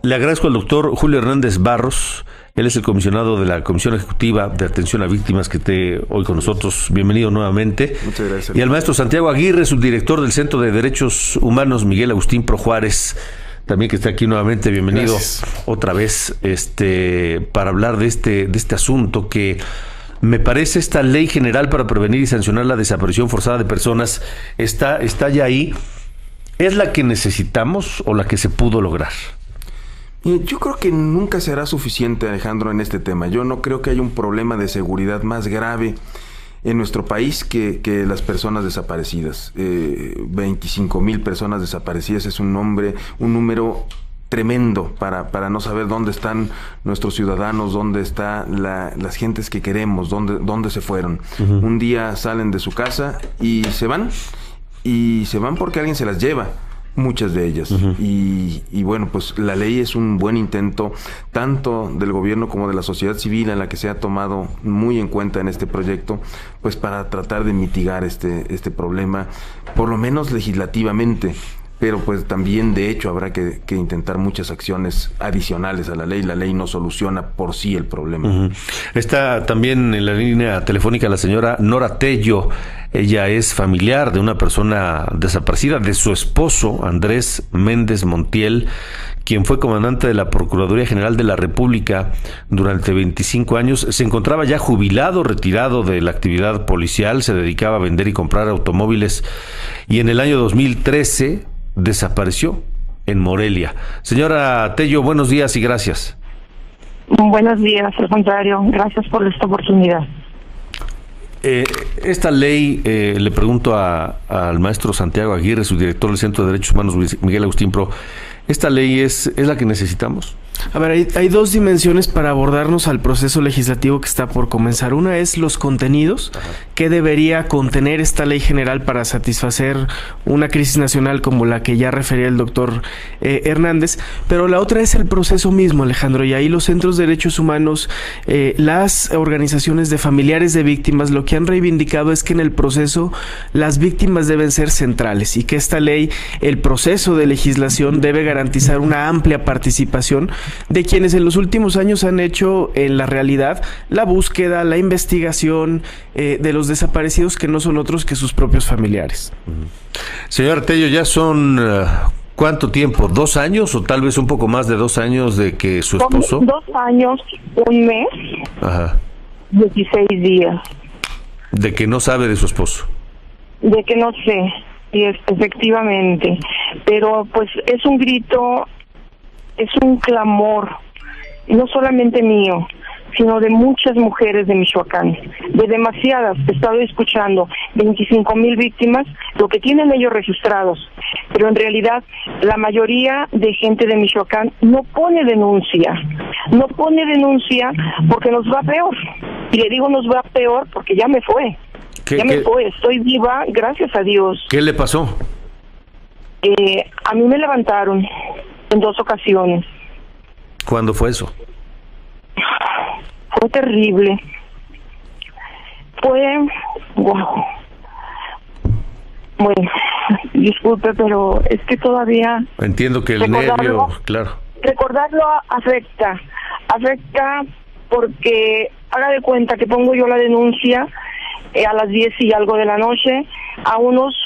Le agradezco al doctor Julio Hernández Barros. Él es el comisionado de la Comisión Ejecutiva de Atención a Víctimas que esté hoy con nosotros. Bienvenido nuevamente. Muchas gracias. Y al maestro Santiago Aguirre, subdirector del Centro de Derechos Humanos Miguel Agustín Pro Juárez, también que está aquí nuevamente. Bienvenido. Gracias. Otra vez para hablar de este asunto que me parece esta ley general para prevenir y sancionar la desaparición forzada de personas está ya ahí. ¿Es la que necesitamos o la que se pudo lograr? Yo creo que nunca será suficiente, Alejandro, en este tema. Yo no creo que haya un problema de seguridad más grave en nuestro país que las personas desaparecidas. 25,000 personas desaparecidas es un número tremendo para no saber dónde están nuestros ciudadanos, dónde están las gentes que queremos, dónde se fueron. Uh-huh. Un día salen de su casa y se van porque alguien se las lleva. Muchas de ellas. Uh-huh. Y bueno, pues la ley es un buen intento, tanto del gobierno como de la sociedad civil, en la que se ha tomado muy en cuenta en este proyecto, pues para tratar de mitigar este problema, por lo menos legislativamente. Pero pues también de hecho habrá que intentar muchas acciones adicionales a la ley. La ley no soluciona por sí el problema. Uh-huh. Está también en la línea telefónica la señora Nora Tello. Ella es familiar de una persona desaparecida, de su esposo Andrés Méndez Montiel, quien fue comandante de la Procuraduría General de la República durante 25 años. Se encontraba ya jubilado, retirado de la actividad policial, se dedicaba a vender y comprar automóviles y en el año 2013 desapareció en Morelia. Señora Tello, buenos días y gracias. Buenos días, al contrario, gracias por esta oportunidad. Esta ley, le pregunto al maestro Santiago Aguirre, subdirector del Centro de Derechos Humanos Miguel Agustín Pro, ¿esta ley es la que necesitamos? A ver, hay dos dimensiones para abordarnos al proceso legislativo que está por comenzar. Una es los contenidos. Ajá. ¿Qué debería contener esta ley general para satisfacer una crisis nacional como la que ya refería el doctor Hernández? Pero la otra es el proceso mismo, Alejandro, y ahí los centros de derechos humanos, las organizaciones de familiares de víctimas, lo que han reivindicado es que en el proceso las víctimas deben ser centrales y que esta ley, el proceso de legislación debe garantizar una amplia participación de quienes en los últimos años han hecho en la realidad la búsqueda, la investigación de los desaparecidos, que no son otros que sus propios familiares. Señor Tello, ya son ¿cuánto tiempo? ¿2 años o tal vez un poco más de 2 años de que su esposo? 2 años, 1 mes, ajá, 16 días. De que no sabe de su esposo. De que no sé, y efectivamente, pero pues es un grito, es un clamor, no solamente mío, sino de muchas mujeres de Michoacán, de demasiadas. He estado escuchando 25,000 víctimas, lo que tienen ellos registrados, pero en realidad la mayoría de gente de Michoacán no pone denuncia porque nos va peor. Y le digo nos va peor porque ya me fue. Me fue, estoy viva, gracias a Dios. ¿Qué le pasó? A mí me levantaron en 2 ocasiones. ¿Cuándo fue eso? Fue terrible. Wow. Bueno, disculpe, pero es que todavía... Entiendo que el nervio, claro. Recordarlo afecta porque haga de cuenta que pongo yo la denuncia a las 10 y algo de la noche, a unos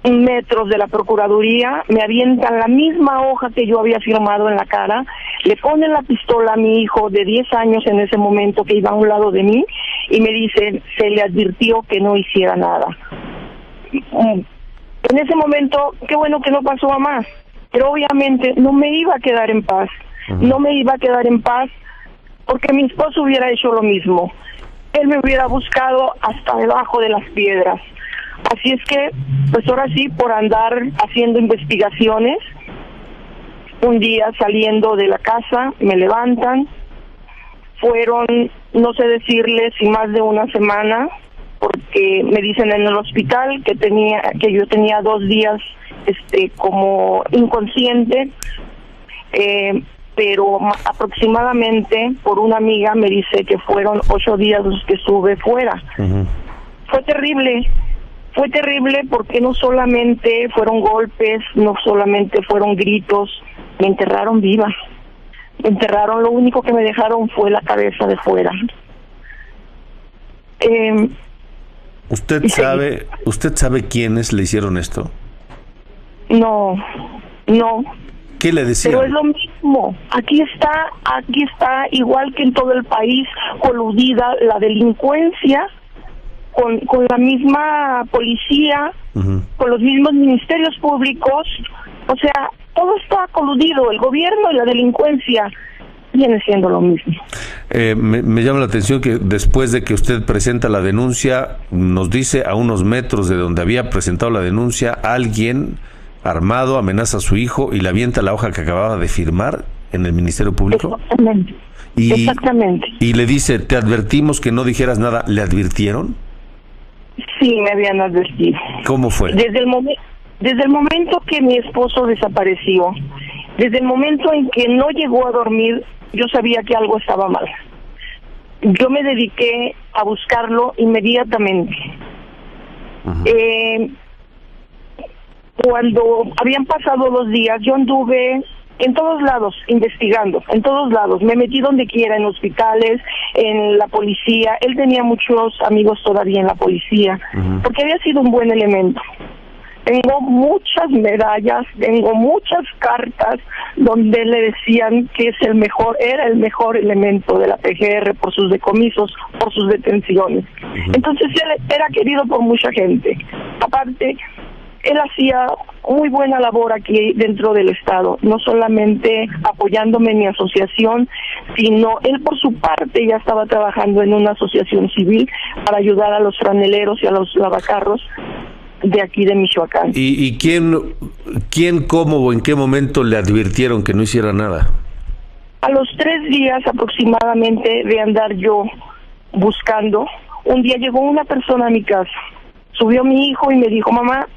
metros de la Procuraduría, me avientan la misma hoja que yo había firmado en la cara, le ponen la pistola a mi hijo de 10 años en ese momento que iba a un lado de mí y me dicen, se le advirtió que no hiciera nada. En ese momento, qué bueno que no pasó a más, pero obviamente no me iba a quedar en paz, porque mi esposo hubiera hecho lo mismo. Él me hubiera buscado hasta debajo de las piedras. Así es que, pues ahora sí, por andar haciendo investigaciones, un día saliendo de la casa, me levantan, fueron, no sé decirles si más de 1 semana, porque me dicen en el hospital que yo tenía 2 días como inconsciente, pero aproximadamente por una amiga me dice que fueron 8 días los que estuve fuera. Uh-huh. Fue terrible porque no solamente fueron golpes, no solamente fueron gritos, me enterraron viva. Me enterraron, lo único que me dejaron fue la cabeza de fuera. ¿Usted sabe quiénes le hicieron esto? No. ¿Qué le decían? Pero es lo mismo. Aquí está igual que en todo el país, coludida la delincuencia con la misma policía, con los mismos ministerios públicos. O sea, todo está coludido, el gobierno y la delincuencia viene siendo lo mismo. Me llama la atención que después de que usted presenta la denuncia, nos dice a unos metros de donde había presentado la denuncia, alguien armado amenaza a su hijo y le avienta la hoja que acababa de firmar en el Ministerio Público. Exactamente. Y le dice, te advertimos que no dijeras nada. ¿Le advirtieron? Sí, me habían advertido. ¿Cómo fue? Desde el momento que mi esposo desapareció, desde el momento en que no llegó a dormir, yo sabía que algo estaba mal. Yo me dediqué a buscarlo inmediatamente. Cuando habían pasado los días, yo anduve en todos lados investigando, en todos lados. Me metí donde quiera, en hospitales, en la policía. Él tenía muchos amigos todavía en la policía, porque había sido un buen elemento. Tengo muchas medallas, tengo muchas cartas donde le decían que era el mejor elemento de la PGR por sus decomisos, por sus detenciones. Entonces él era querido por mucha gente. Aparte, él hacía muy buena labor aquí dentro del Estado, no solamente apoyándome en mi asociación, sino él por su parte ya estaba trabajando en una asociación civil para ayudar a los franeleros y a los lavacarros de aquí de Michoacán. ¿Y quién, cómo o en qué momento le advirtieron que no hiciera nada? A los 3 días aproximadamente de andar yo buscando, un día llegó una persona a mi casa, subió mi hijo y me dijo, mamá,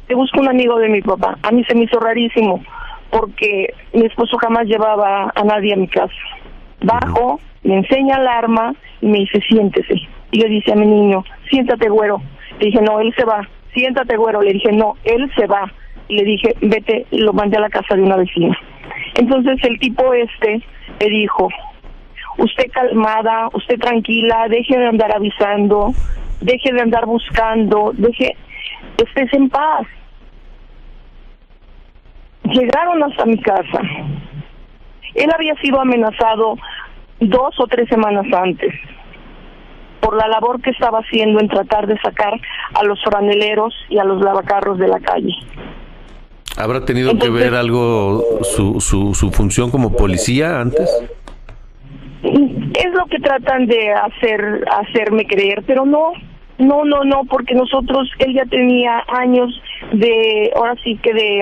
te busco un amigo de mi papá. A mí se me hizo rarísimo, porque mi esposo jamás llevaba a nadie a mi casa. Bajo, me enseña el arma y me dice, siéntese. Y le dice a mi niño, siéntate, güero. Le dije, no, él se va. Siéntate, güero. Le dije, no, él se va. Y le dije, vete, y lo mandé a la casa de una vecina. Entonces el tipo le dijo, usted calmada, usted tranquila, deje de andar avisando, deje de andar buscando, estés en paz. Llegaron hasta mi casa. Él había sido amenazado 2 o 3 semanas antes por la labor que estaba haciendo en tratar de sacar a los franeleros y a los lavacarros de la calle. ¿Habrá tenido que ver algo su función como policía antes? Es lo que tratan de hacerme creer, pero no, porque él ya tenía años de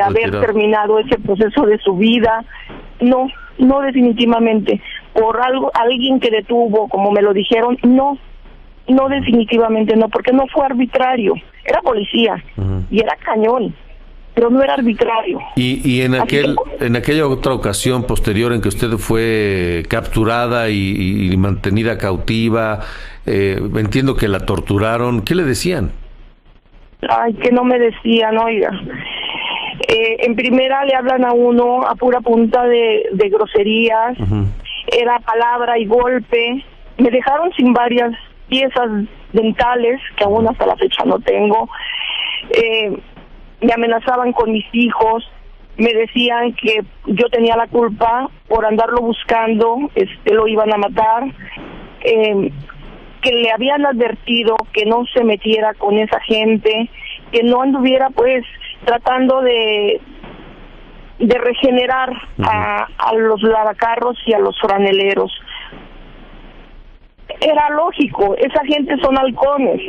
haber terminado ese proceso de su vida. No definitivamente. Por alguien que detuvo, como me lo dijeron, no definitivamente no, porque no fue arbitrario. Era policía y era cañón, pero no era arbitrario. Y en aquella otra ocasión posterior en que usted fue capturada y mantenida cautiva, entiendo que la torturaron, ¿qué le decían? Ay, que no me decían, oiga. En primera le hablan a uno a pura punta de groserías, era palabra y golpe. Me dejaron sin varias piezas dentales, que aún hasta la fecha no tengo. Me amenazaban con mis hijos, me decían que yo tenía la culpa por andarlo buscando, lo iban a matar, que le habían advertido que no se metiera con esa gente, que no anduviera pues tratando de regenerar a los lavacarros y a los franeleros. Era lógico, esa gente son halcones,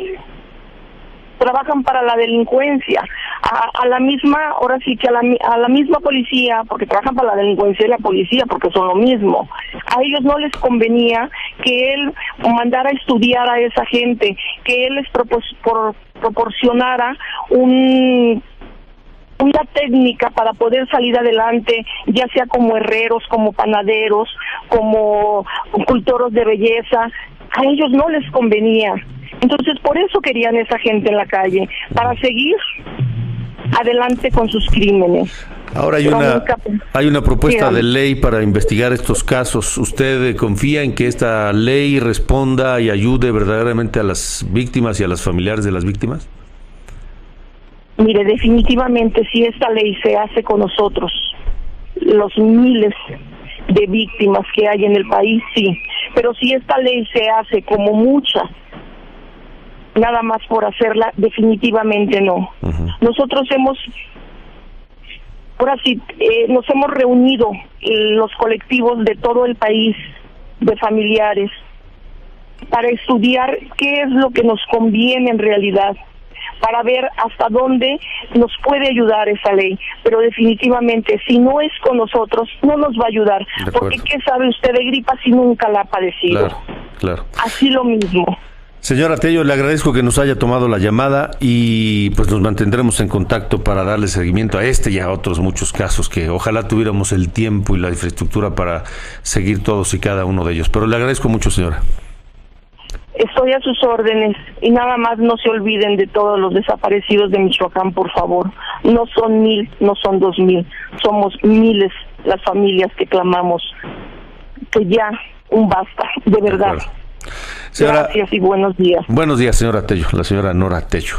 trabajan para la delincuencia, a la misma, ahora sí que a la misma policía, porque trabajan para la delincuencia y la policía, porque son lo mismo. A ellos no les convenía que él mandara a estudiar a esa gente, que él les proporcionara una técnica para poder salir adelante, ya sea como herreros, como panaderos, como cultores de belleza. A ellos no les convenía. Entonces, por eso querían esa gente en la calle, para seguir adelante con sus crímenes. Ahora hay una propuesta de ley para investigar estos casos. ¿Usted confía en que esta ley responda y ayude verdaderamente a las víctimas y a los familiares de las víctimas? Mire, definitivamente si esta ley se hace con nosotros, los miles de víctimas que hay en el país, sí. Pero si esta ley se hace como muchas, nada más por hacerla, definitivamente no. Nosotros nos hemos reunido los colectivos de todo el país, de familiares, para estudiar qué es lo que nos conviene en realidad, para ver hasta dónde nos puede ayudar esa ley. Pero definitivamente, si no es con nosotros, no nos va a ayudar. Porque ¿qué sabe usted de gripa si nunca la ha padecido? Claro. Así lo mismo. Señora Tello, le agradezco que nos haya tomado la llamada y pues nos mantendremos en contacto para darle seguimiento a este y a otros muchos casos que ojalá tuviéramos el tiempo y la infraestructura para seguir todos y cada uno de ellos. Pero le agradezco mucho, señora. Estoy a sus órdenes y nada más no se olviden de todos los desaparecidos de Michoacán, por favor. No son 1,000, no son 2,000, somos miles las familias que clamamos que ya un basta, de verdad. Señora, gracias y buenos días. Buenos días, señora Tello, la señora Nora Tello.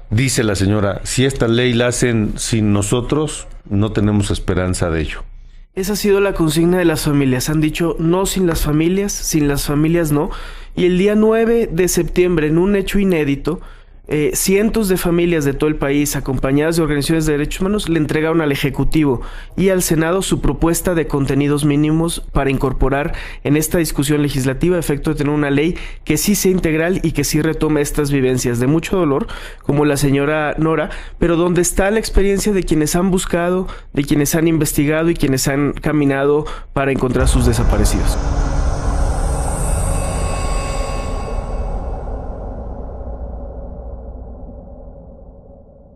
Dice la señora, si esta ley la hacen sin nosotros, no tenemos esperanza de ello. Esa ha sido la consigna de las familias. Han dicho no sin las familias no. Y el día 9 de septiembre, en un hecho inédito, cientos de familias de todo el país, acompañadas de organizaciones de derechos humanos, le entregaron al Ejecutivo y al Senado su propuesta de contenidos mínimos para incorporar en esta discusión legislativa a efecto de tener una ley que sí sea integral y que sí retome estas vivencias de mucho dolor, como la señora Nora, pero donde está la experiencia de quienes han buscado, de quienes han investigado y quienes han caminado para encontrar sus desaparecidos.